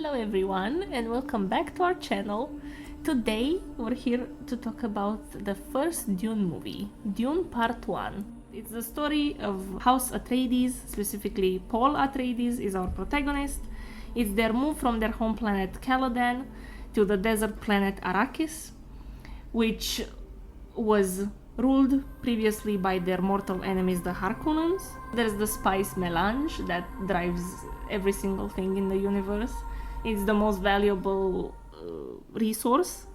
Hello everyone and welcome back to our channel. Today we're here to talk about the first Dune movie, Dune Part One. It's the story of House Atreides, specifically Paul Atreides is our protagonist. It's their move from their home planet Caladan to the desert planet Arrakis, which was ruled previously by their mortal enemies, the Harkonnens. There's the spice melange that drives every single thing in the universe. It's the most valuable resource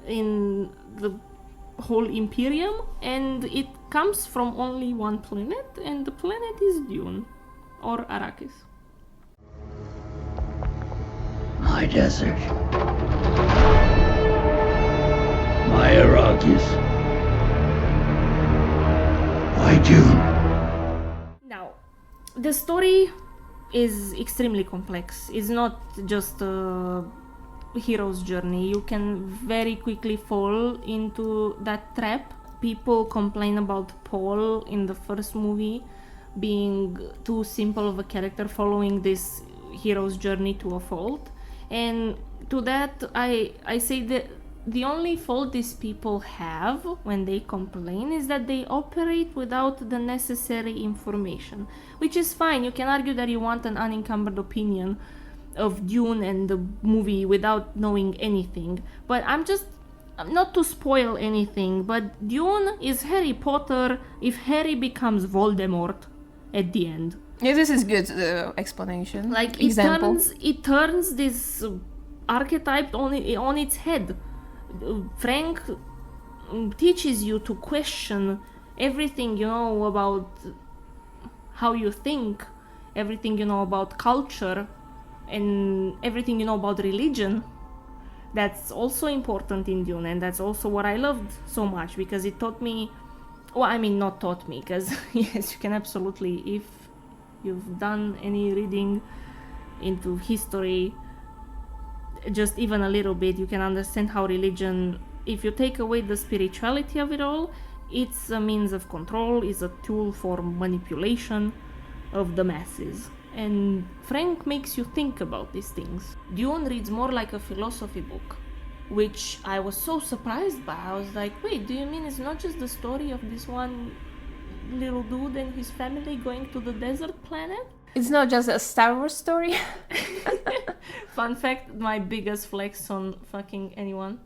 in the whole Imperium, and it comes from only one planet, and the planet is Dune, or Arrakis. My desert. My Arrakis. My Dune. Now, the story is extremely complex. It's not just a hero's journey. You can very quickly fall into that trap. People complain about Paul in the first movie being too simple of a character, following this hero's journey to a fault. And to that, I say that the only fault these people have when they complain is that they operate without the necessary information, which is fine. You can argue that you want an unencumbered opinion of Dune and the movie without knowing anything, but I'm not to spoil anything, but Dune is Harry Potter if Harry becomes Voldemort at the end. Yeah, this is good explanation. Like example. It turns this archetype on its head. Frank teaches you to question everything you know about how you think, everything you know about culture, and everything you know about religion. That's also important in Dune, and that's also what I loved so much, because it taught me, well, I mean, not taught me, because yes, you can absolutely, if you've done any reading into history, just even a little bit, you can understand how religion, if you take away the spirituality of it all, it's a means of control, is a tool for manipulation of the masses. And Frank makes you think about these things. Dune reads more like a philosophy book, which I was so surprised by. I was like, wait, do you mean it's not just the story of this one little dude and his family going to the desert planet? It's not just a Star Wars story. Fun fact, my biggest flex on fucking anyone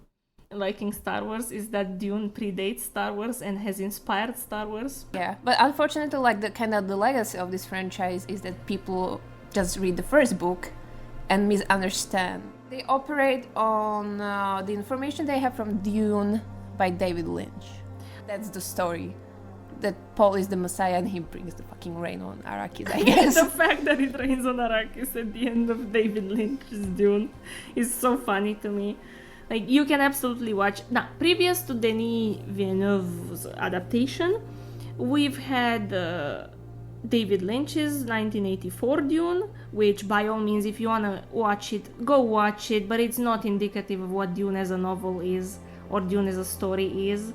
liking Star Wars is that Dune predates Star Wars and has inspired Star Wars. Yeah, but unfortunately, like the legacy of this franchise is that people just read the first book and misunderstand. They operate on the information they have from Dune by David Lynch. That's the story. That Paul is the Messiah and he brings the fucking rain on Arrakis, I guess. The fact that it rains on Arrakis at the end of David Lynch's Dune is so funny to me. Like, you can absolutely watch. Now, previous to Denis Villeneuve's adaptation, we've had David Lynch's 1984 Dune, which by all means, if you want to watch it, go watch it, but it's not indicative of what Dune as a novel is or Dune as a story is.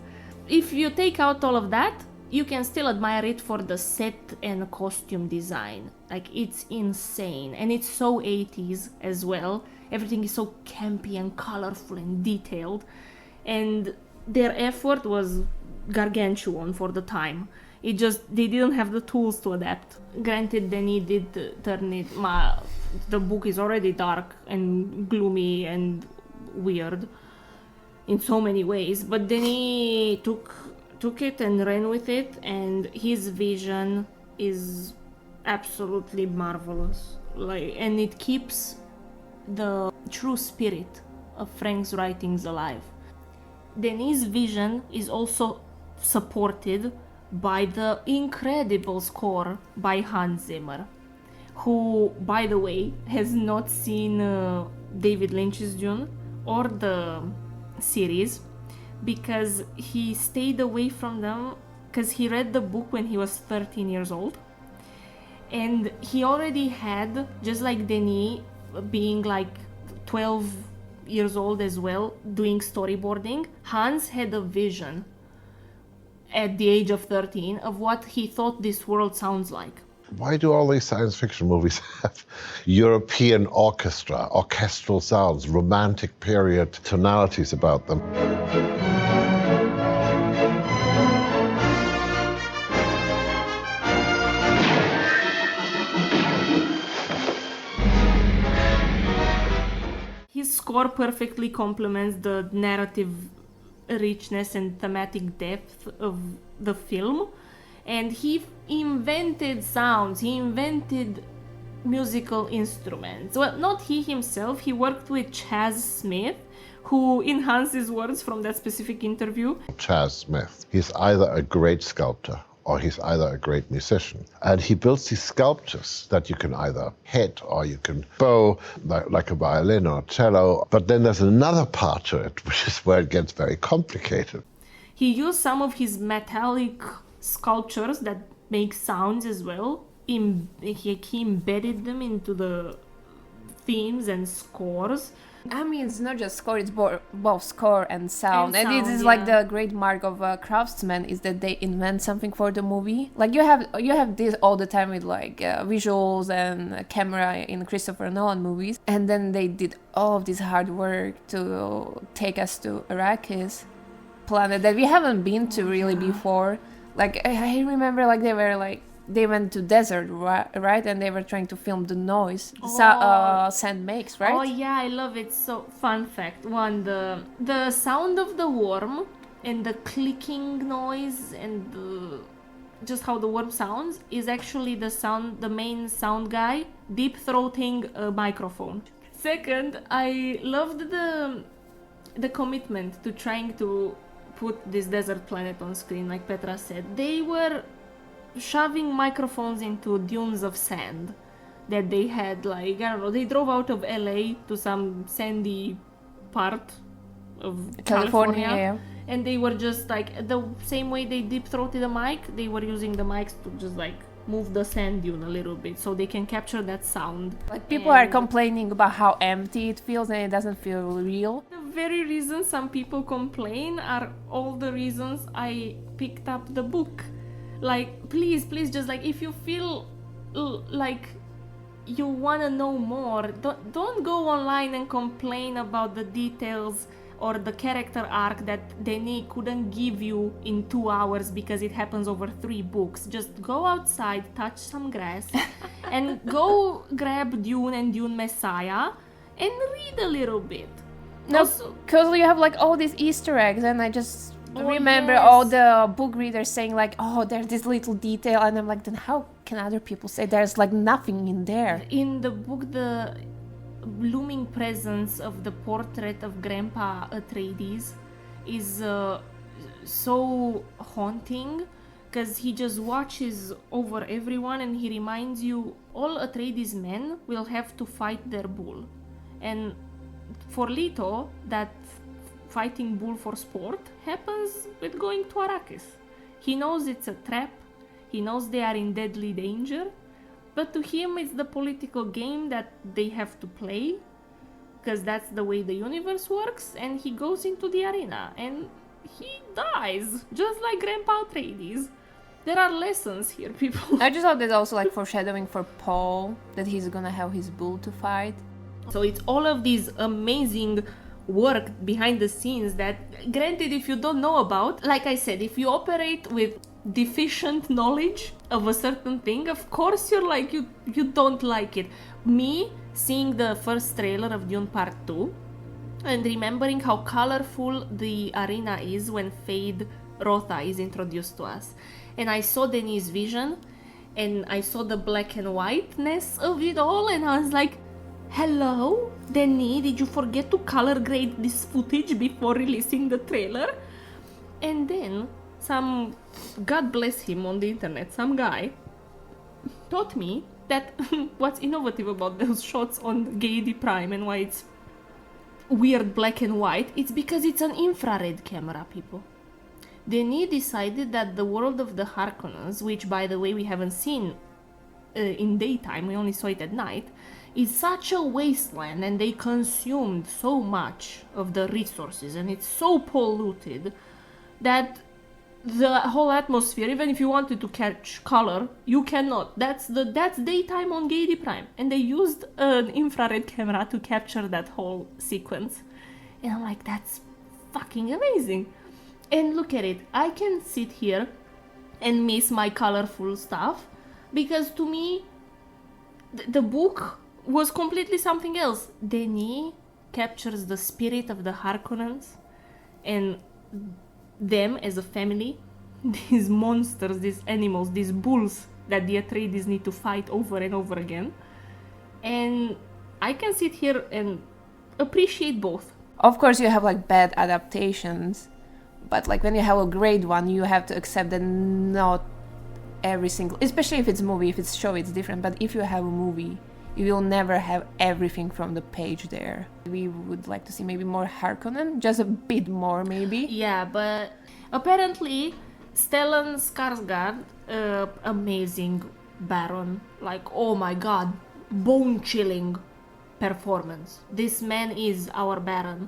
If you take out all of that, you can still admire it for the set and costume design. Like, it's insane, and it's so 80s as well. Everything is so campy and colorful and detailed, and their effort was gargantuan for the time. They didn't have the tools to adapt. Granted, Denis did turn it, the book is already dark and gloomy and weird in so many ways, but Denis took it and ran with it, and his vision is absolutely marvelous. And it keeps the true spirit of Frank's writings alive. Denis' vision is also supported by the incredible score by Hans Zimmer, who, by the way, has not seen David Lynch's Dune or the series, because he stayed away from them because he read the book when he was 13 years old, and he already had, just like Denis being like 12 years old as well, doing storyboarding, Hans had a vision at the age of 13 of what he thought this world sounds like. Why do all these science fiction movies have European orchestral sounds, romantic period tonalities about them? His score perfectly complements the narrative richness and thematic depth of the film, and he invented sounds, he invented musical instruments. Well, not he himself, he worked with Chaz Smith, who enhanced his words from that specific interview. Chaz Smith, he's either a great sculptor or he's either a great musician. And he builds these sculptures that you can either hit or you can bow, like a violin or a cello. But then there's another part to it, which is where it gets very complicated. He used some of his metallic sculptures that make sounds as well. He embedded them into the themes and scores. I mean, it's not just score, it's both score and sound. And sound, it is like the great mark of a craftsman is that they invent something for the movie. Like you have this all the time with like visuals and camera in Christopher Nolan movies. And then they did all of this hard work to take us to Arrakis planet that we haven't been to really before. Like I remember like they went to desert, right? And they were trying to film the noise sand makes, right? Oh yeah, I love it. So fun fact one, the sound of the worm and the clicking noise and just how the worm sounds is actually the main sound guy deep throating a microphone. Second, I loved the commitment to trying to put this desert planet on screen, like Petra said. They were shoving microphones into dunes of sand that they had, like, I don't know, they drove out of LA to some sandy part of California. Yeah. And they were just like, the same way they deep throated a mic, they were using the mics to just like move the sand dune a little bit so they can capture that sound. Like people are complaining about how empty it feels and it doesn't feel real. The very reasons some people complain are all the reasons I picked up the book. Like, please, just like, if you feel like you want to know more, don't go online and complain about the details or the character arc that Denis couldn't give you in 2 hours because it happens over 3 books. Just go outside, touch some grass, and go grab Dune and Dune Messiah and read a little bit. No, because you have like all these Easter eggs, and I just remember yes. all the book readers saying like, oh, there's this little detail, and I'm like, then how can other people say there's like nothing in there? In the book, the looming presence of the portrait of Grandpa Atreides is so haunting, because he just watches over everyone and he reminds you all Atreides men will have to fight their bull. And for Leto, that fighting bull for sport happens with going to Arrakis. He knows it's a trap, he knows they are in deadly danger, but to him it's the political game that they have to play, because that's the way the universe works, and he goes into the arena and he dies, just like Grandpa Atreides. There are lessons here, people. I just thought that's also like foreshadowing for Paul, that he's gonna have his bull to fight. So it's all of these amazing work behind the scenes that, granted, if you don't know about, like I said, if you operate with deficient knowledge of a certain thing, of course you're like, you don't like it. Me, seeing the first trailer of Dune Part 2 and remembering how colorful the arena is when Fade Rotha is introduced to us, and I saw Denis' vision and I saw the black and whiteness of it all, and I was like, hello, Denis, did you forget to color grade this footage before releasing the trailer? And then some, God bless him on the internet, some guy taught me that what's innovative about those shots on Gaiety Prime and why it's weird black and white, it's because it's an infrared camera, people. Denis decided that the world of the Harkonnens, which by the way we haven't seen in daytime, we only saw it at night, is such a wasteland, and they consumed so much of the resources and it's so polluted that the whole atmosphere, even if you wanted to catch color, you cannot. That's daytime on Gaiety Prime, and they used an infrared camera to capture that whole sequence. And I'm like, that's fucking amazing. And look at it, I can sit here and miss my colorful stuff, because to me, the book was completely something else. Denis captures the spirit of the Harkonnens and them as a family, these monsters, these animals, these bulls that the Atreides need to fight over and over again. And I can sit here and appreciate both. Of course, you have like bad adaptations, but like when you have a great one, you have to accept that not every single, especially if it's a movie, if it's show, it's different. But if you have a movie, you will never have everything from the page there. We would like to see maybe more Harkonnen, just a bit more maybe. Yeah, but apparently Stellan Skarsgård, amazing Baron, like, oh my god, bone-chilling performance. This man is our Baron,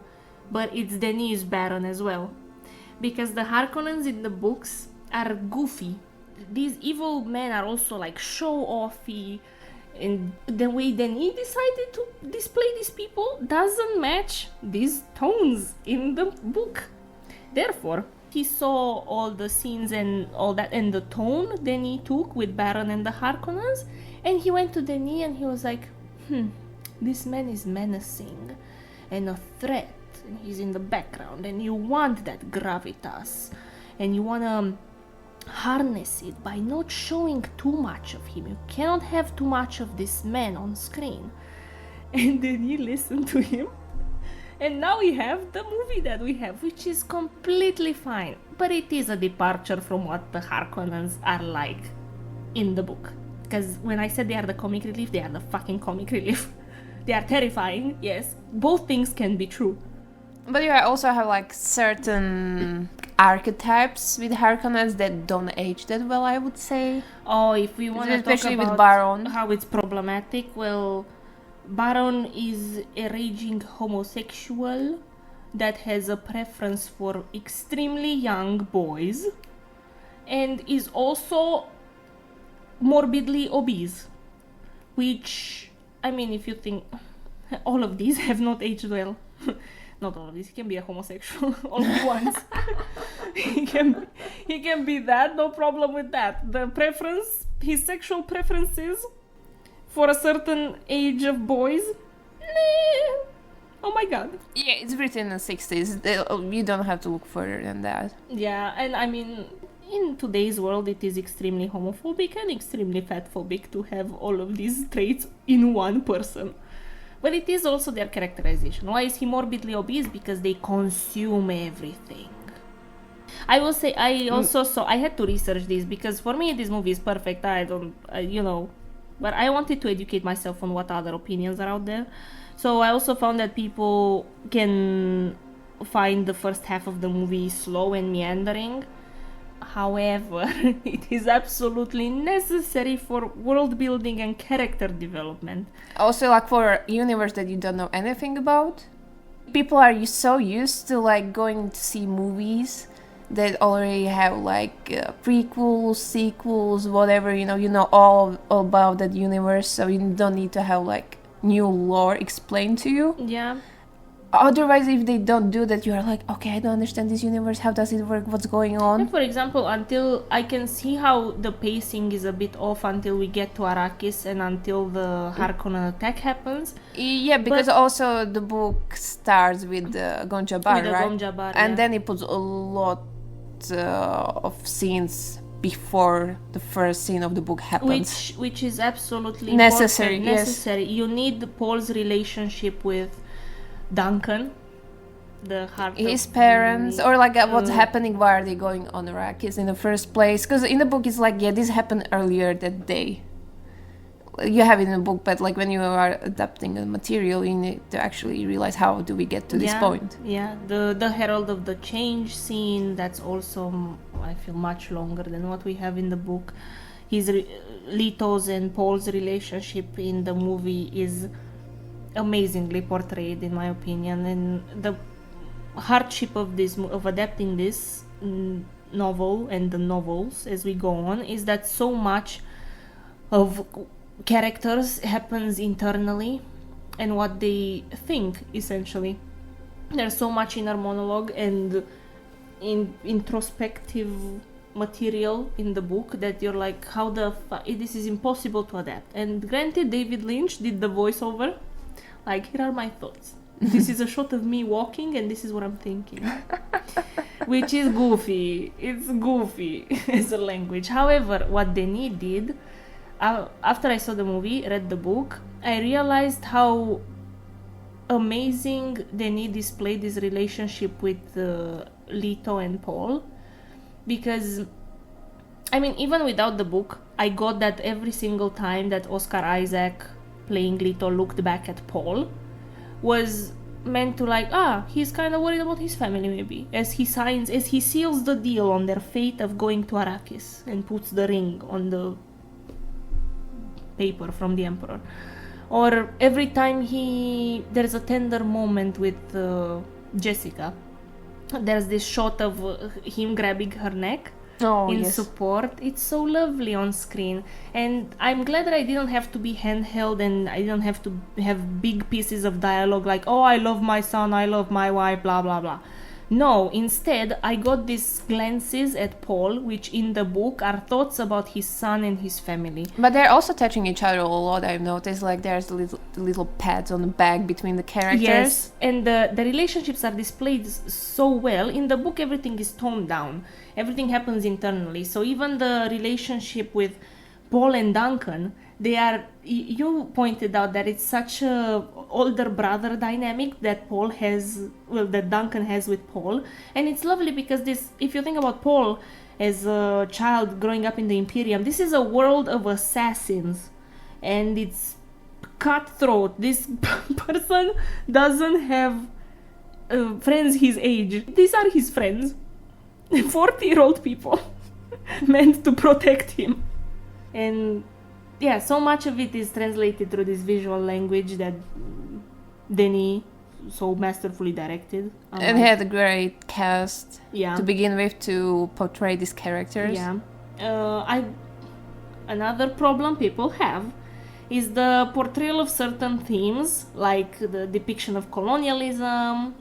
but it's Denis' Baron as well. Because the Harkonnens in the books are goofy. These evil men are also like show-offy, and the way Denis decided to display these people doesn't match these tones in the book. Therefore, he saw all the scenes and all that, and the tone Denis took with Baron and the Harkonnens, and he went to Denis and he was like, this man is menacing and a threat, and he's in the background, and you want that gravitas, and you want to harness it by not showing too much of him. You cannot have too much of this man on screen. And then you listen to him, and now we have the movie that we have, which is completely fine, but it is a departure from what the Harkonnens are like in the book. Because when I said they are the comic relief, they are the fucking comic relief. They are terrifying, yes, both things can be true. But you also have like certain archetypes with Harkonnens that don't age that well, I would say. Oh, if we want to talk Especially with about Baron. how it's problematic, well, Baron is a raging homosexual that has a preference for extremely young boys and is also morbidly obese, which, I mean, if you think, all of these have not aged well. Not all of these. He can be a homosexual all at once. he can be that, no problem with that. The preference, his sexual preferences for a certain age of boys, oh my god. Yeah, it's written in the 60s. You don't have to look further than that. Yeah, and I mean, in today's world, it is extremely homophobic and extremely fatphobic to have all of these traits in one person. But it is also their characterization. Why is he morbidly obese? Because they consume everything. I will say, I also saw, I had to research this because for me this movie is perfect. I don't, but I wanted to educate myself on what other opinions are out there. So I also found that people can find the first half of the movie slow and meandering. However, it is absolutely necessary for world building and character development. Also, like for a universe that you don't know anything about, people are so used to like going to see movies that already have like prequels, sequels, whatever, you know all about that universe, so you don't need to have like new lore explained to you. Yeah. Otherwise, if they don't do that, you are like, okay, I don't understand this universe, how does it work, what's going on? And for example, until I can see how the pacing is a bit off until we get to Arrakis and until the Harkonnen attack happens. Yeah, because also the book starts with Gonjabar, With the right? Gonjabar, and yeah. then it puts a lot of scenes before the first scene of the book happens. Which is absolutely Necessary, important, yes. necessary. You need Paul's relationship with Duncan, the heart His of parents, the- or like what's happening, why are they going on Arrakis in the first place? Because in the book it's like, yeah, this happened earlier that day. You have it in the book, but like when you are adapting the material, you need to actually realize how do we get to this point. Yeah, the Herald of the Change scene, that's also, I feel, much longer than what we have in the book. Leto's and Paul's relationship in the movie is amazingly portrayed, in my opinion, and the hardship of adapting this novel and the novels as we go on is that so much of characters happens internally and what they think, essentially. There's so much inner monologue and introspective material in the book that you're like, how the this is impossible to adapt. And granted, David Lynch did the voiceover, like, here are my thoughts. This is a shot of me walking and this is what I'm thinking. Which is goofy. It's goofy as a language. However, what Denis did, after I saw the movie, read the book, I realized how amazing Denis displayed this relationship with Leto and Paul. Because, I mean, even without the book, I got that every single time that Oscar Isaac playing Leto looked back at Paul was meant to like, he's kind of worried about his family maybe, as he seals the deal on their fate of going to Arrakis and puts the ring on the paper from the Emperor. Or every time there's a tender moment with Jessica, there's this shot of him grabbing her neck in support. It's so lovely on screen, and I'm glad that I didn't have to be handheld and I didn't have to have big pieces of dialogue like, oh, I love my son, I love my wife, blah blah blah. No, instead I got these glances at Paul, which in the book are thoughts about his son and his family. But they're also touching each other a lot, I've noticed. Like, there's little pats on the back between the characters. Yes, and the relationships are displayed so well. In the book, everything is toned down. Everything happens internally. So even the relationship with Paul and Duncan, you pointed out that it's such a older brother dynamic that that Duncan has with Paul. And it's lovely because if you think about Paul as a child growing up in the Imperium, this is a world of assassins. And it's cutthroat. This person doesn't have friends his age. These are his friends. 40-year-old people meant to protect him. And yeah, so much of it is translated through this visual language that Denis so masterfully directed. And had a great cast to begin with to portray these characters. Yeah. Another problem people have is the portrayal of certain themes, like the depiction of colonialism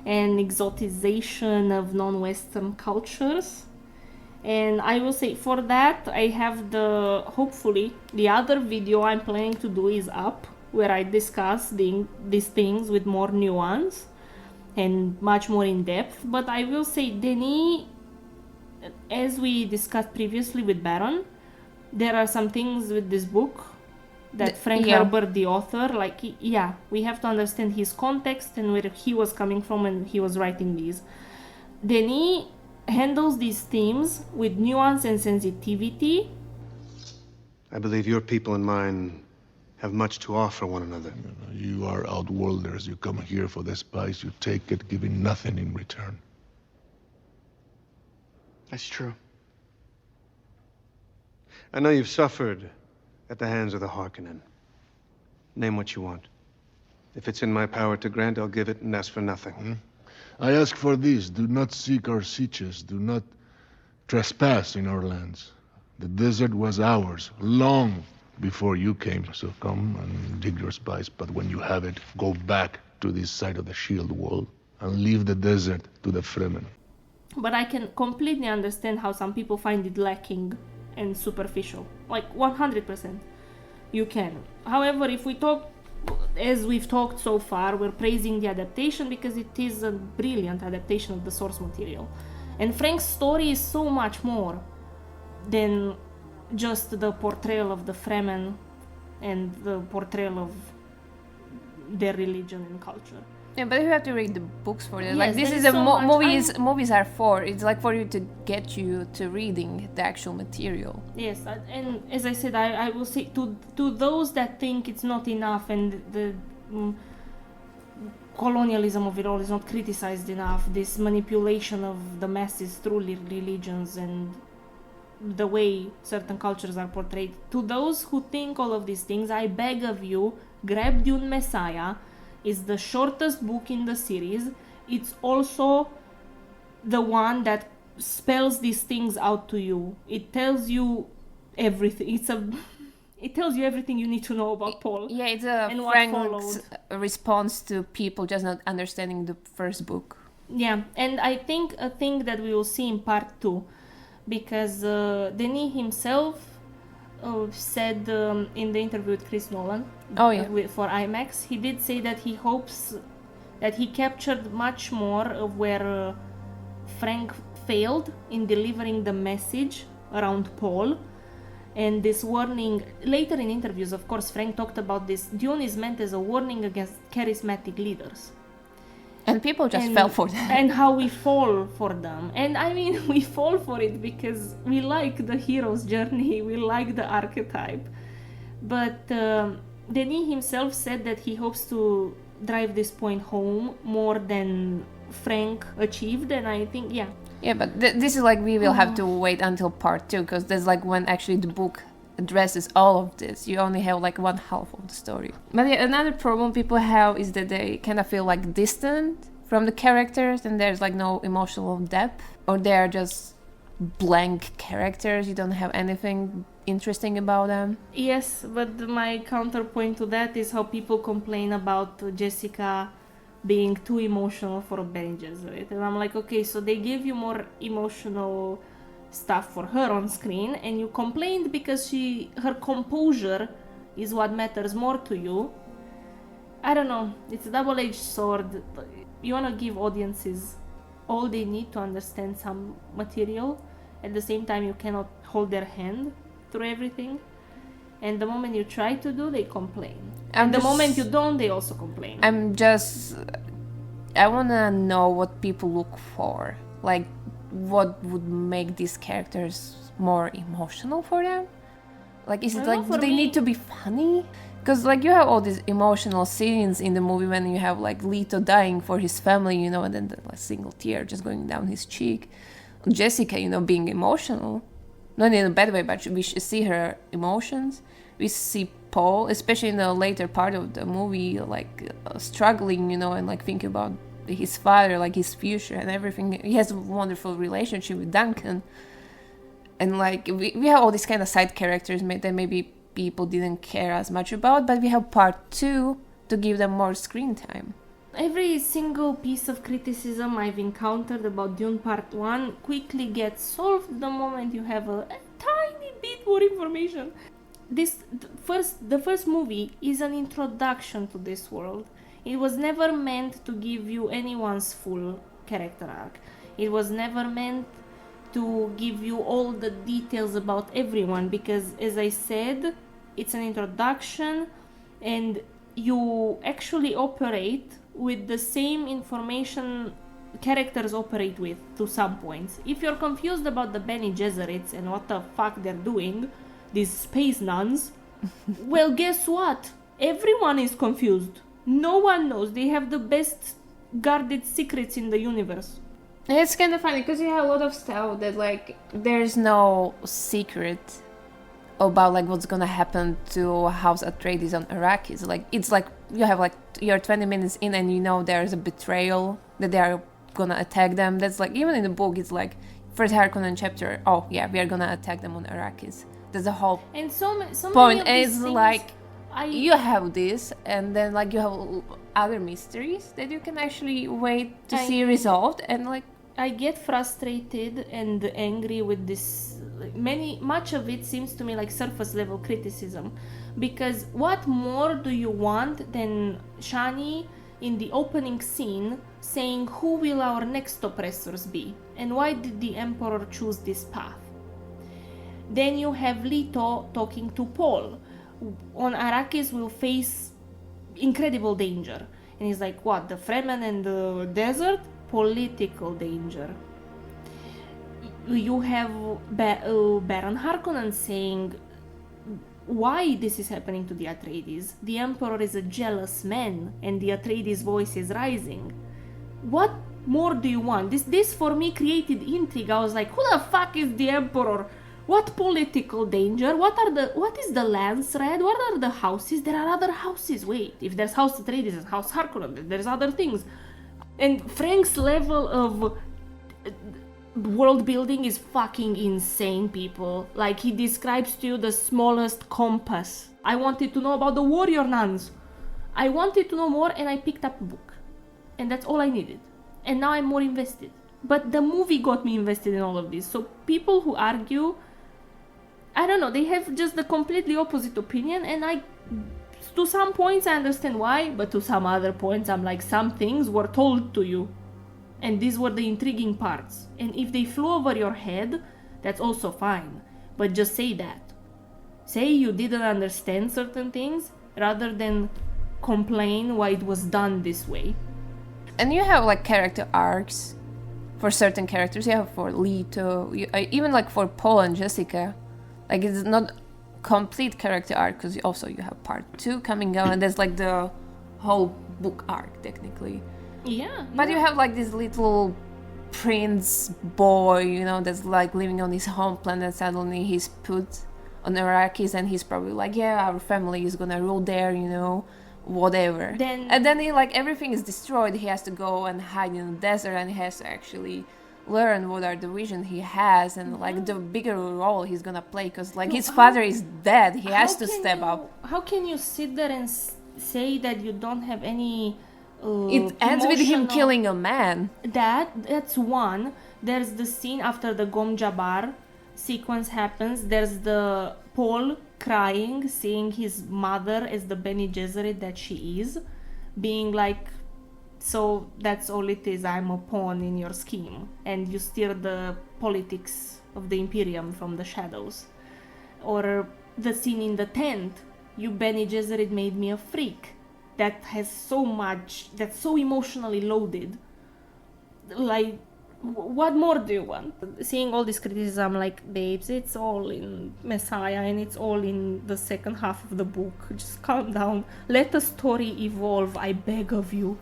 and exotization of non-Western cultures. And I will say, for that, I have hopefully, the other video I'm planning to do is up, where I discuss these things with more nuance and much more in depth. But I will say, Denis, as we discussed previously with Baron, there are some things with this book that Frank Herbert, the author, we have to understand his context and where he was coming from when he was writing these. Denis handles these themes with nuance and sensitivity. I believe your people and mine have much to offer one another. You are outworlders. You come here for the spice, you take it, giving nothing in return. That's true. I know you've suffered at the hands of the Harkonnen. Name what you want. If it's in my power to grant, I'll give it and ask for nothing. I ask for this. Do not seek our sieges. Do not trespass in our lands. The desert was ours long before you came. So come and dig your spice. But when you have it, go back to this side of the shield wall and leave the desert to the Fremen. But I can completely understand how some people find it lacking and superficial. Like 100%. You can. However, if we talk, as we've talked so far, we're praising the adaptation because it is a brilliant adaptation of the source material. And Frank's story is so much more than just the portrayal of the Fremen and the portrayal of their religion and culture. Yeah, but you have to read the books for that. Yes, like, this is so movies are for. It's like for you to get you to reading the actual material. Yes, and as I said, I will say to those that think it's not enough and the colonialism of it all is not criticized enough, this manipulation of the masses through religions and the way certain cultures are portrayed. To those who think all of these things, I beg of you, grab Dune Messiah. It's the shortest book in the series. It's also the one that spells these things out to you. It tells you everything. It tells you everything you need to know about Paul. Yeah, it's and what Frank's followed. response to people just not understanding the first book. Yeah, and I think a thing that we will see in part 2, because Denis himself said in the interview with Chris Nolan for IMAX, he did say that he hopes that he captured much more of where Frank failed in delivering the message around Paul. And this warning, later in interviews, of course, Frank talked about this. Dune is meant as a warning against charismatic leaders. And people just fell for that. And how we fall for them. And I mean, we fall for it because we like the hero's journey, we like the archetype. But Denis himself said that he hopes to drive this point home more than Frank achieved, and I think, yeah. Yeah, but this is like we will have to wait until part 2, because there's like when actually the book addresses all of this. You only have like one half of the story. But yeah, another problem people have is that they kind of feel like distant from the characters, and there's like no emotional depth, or they are just blank characters. You don't have anything interesting about them. Yes, but my counterpoint to that is how people complain about Jessica being too emotional for Bene Gesserit. And I'm like, okay, so they gave you more emotional stuff for her on screen, and you complained because her composure is what matters more to you. I don't know, it's a double-edged sword. You want to give audiences all they need to understand some material. At the same time, you cannot hold their hand through everything. And the moment you try to do, they complain. And the moment you don't, they also complain. I want to know what people look for. Like, what would make these characters more emotional for them? Like, is it like, do they need to be funny? Because, like, you have all these emotional scenes in the movie when you have, like, Leto dying for his family, you know, and then the like, single tear just going down his cheek. Jessica, you know, being emotional. Not in a bad way, but we should see her emotions. We see Paul, especially in the later part of the movie, like, struggling, you know, and, like, thinking about his father, like, his future and everything. He has a wonderful relationship with Duncan. And, like, we have all these kind of side characters that maybe people didn't care as much about, but we have part 2 to give them more screen time. Every single piece of criticism I've encountered about Dune Part 1 quickly gets solved the moment you have a tiny bit more information. The first movie is an introduction to this world. It was never meant to give you anyone's full character arc. It was never meant to give you all the details about everyone, because, as I said, it's an introduction and you actually operate with the same information characters operate with to some points. If you're confused about the Bene Gesserits and what the fuck they're doing, these space nuns, well, guess what? Everyone is confused. No one knows. They have the best guarded secrets in the universe. It's kind of funny because you have a lot of stuff that, like, there's no secret about, like, what's gonna happen to House Atreides on Arrakis. Like, it's like you have, like, you're 20 minutes in and you know there's a betrayal, that they are gonna attack them. That's like, even in the book, it's like first Harkonnen chapter, oh yeah, we are gonna attack them on Arrakis. That's the whole and so point. And it's like you have this, and then, like, you have other mysteries that you can actually wait to see resolved, and, like, I get frustrated and angry with this. Much of it seems to me like surface level criticism, because what more do you want than Shani in the opening scene saying, who will our next oppressors be and why did the Emperor choose this path? Then you have Leto talking to Paul. On Arrakis will face incredible danger, and he's like, what, the Fremen and the desert? Political danger. You have Baron Harkonnen saying why this is happening to the Atreides. The Emperor is a jealous man and the Atreides voice is rising. What more do you want? This for me created intrigue. I was like, who the fuck is the Emperor? What political danger? What is the Lance Red? What are the houses? There are other houses. Wait, if there's House Atreides and House Harkonnen, there's other things. And Frank's level of world building is fucking insane, people. Like, he describes to you the smallest compass. I wanted to know about the warrior nuns. I wanted to know more, and I picked up a book. And that's all I needed. And now I'm more invested. But the movie got me invested in all of this. So people who argue, I don't know, they have just the completely opposite opinion, and to some points I understand why, but to some other points I'm like, some things were told to you. And these were the intriguing parts. And if they flew over your head, that's also fine. But just say that. Say you didn't understand certain things, rather than complain why it was done this way. And you have like character arcs for certain characters. You have for Leto, even like for Paul and Jessica. Like, it's not complete character arc, because also you have part 2 coming out, and there's like the whole book arc technically. Yeah. But you have like this little prince boy, you know, that's like living on his home planet. Suddenly he's put on Arrakis, and he's probably like, yeah, our family is gonna rule there, you know, whatever. And then he, like, everything is destroyed. He has to go and hide in the desert, and he has to actually learn what are the vision he has, and like the bigger role he's gonna play, because like his father is dead. He has to step up. How can you sit there and say that you don't have any it ends with him killing a man. That's one. There's the scene after the Gom Jabbar sequence happens. There's the Paul crying, seeing his mother as the Bene Gesserit that she is, being like, so that's all it is, I'm a pawn in your scheme, and you steer the politics of the Imperium from the shadows. Or the scene in the tent, you Bene Gesserit made me a freak. That has so much, that's so emotionally loaded. Like, what more do you want? Seeing all this criticism, like, babes, it's all in Messiah, and it's all in the second half of the book. Just calm down. Let the story evolve, I beg of you.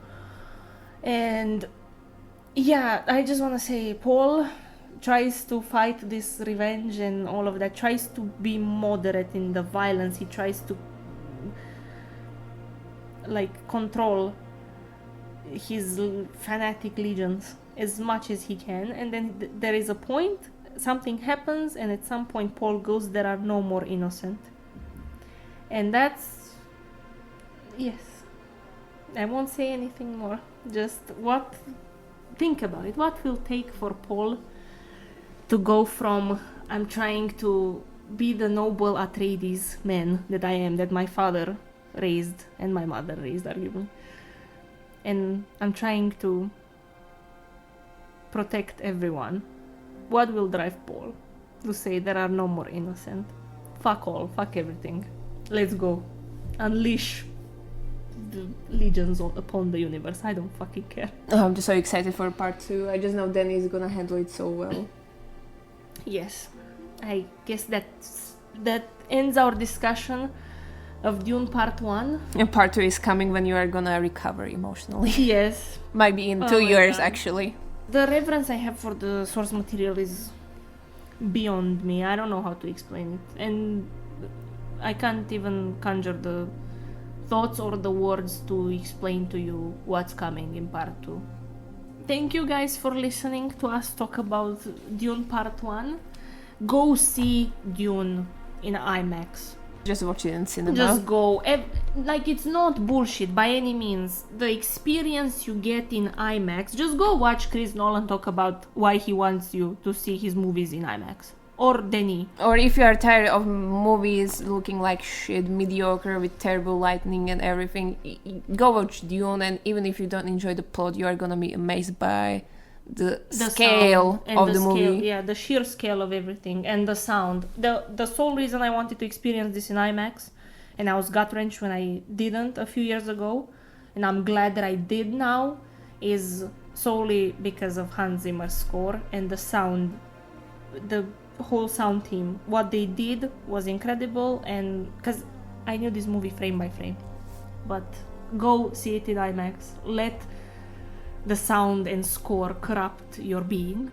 And yeah, I just want to say, Paul tries to fight this revenge and all of that, tries to be moderate in the violence. He tries to like control his fanatic legions as much as he can, and then there is a point, something happens, and at some point Paul goes, there are no more innocent. And that's, yes, I won't say anything more. Just think about it. What will take for Paul to go from, I'm trying to be the noble Atreides man that I am, that my father raised and my mother raised, arguably, and I'm trying to protect everyone. What will drive Paul to say there are no more innocent? Fuck all, fuck everything. Let's go. Unleash the legions upon the universe. I don't fucking care. Oh, I'm just so excited for part 2. I just know Danny is gonna handle it so well. Yes, I guess that ends our discussion of Dune Part 1. And part 2 is coming when you are gonna recover emotionally. Yes. Might be in 2 years, God. Actually. The reverence I have for the source material is beyond me. I don't know how to explain it. And I can't even conjure the thoughts or the words to explain to you what's coming in Part 2. Thank you guys for listening to us talk about Dune Part 1. Go see Dune in IMAX. Just watch it in cinema. Just go. Like, it's not bullshit by any means. The experience you get in IMAX, just go watch Chris Nolan talk about why he wants you to see his movies in IMAX. Or Denny. Or if you are tired of movies looking like shit, mediocre, with terrible lighting and everything, go watch Dune, and even if you don't enjoy the plot, you are gonna be amazed by the scale of the movie. Yeah, the sheer scale of everything, and the sound. The sole reason I wanted to experience this in IMAX, and I was gut-wrenched when I didn't a few years ago, and I'm glad that I did now, is solely because of Hans Zimmer's score and the sound. The whole sound team, what they did was incredible, and because I knew this movie frame by frame. But go see it in IMAX. Let the sound and score corrupt your being.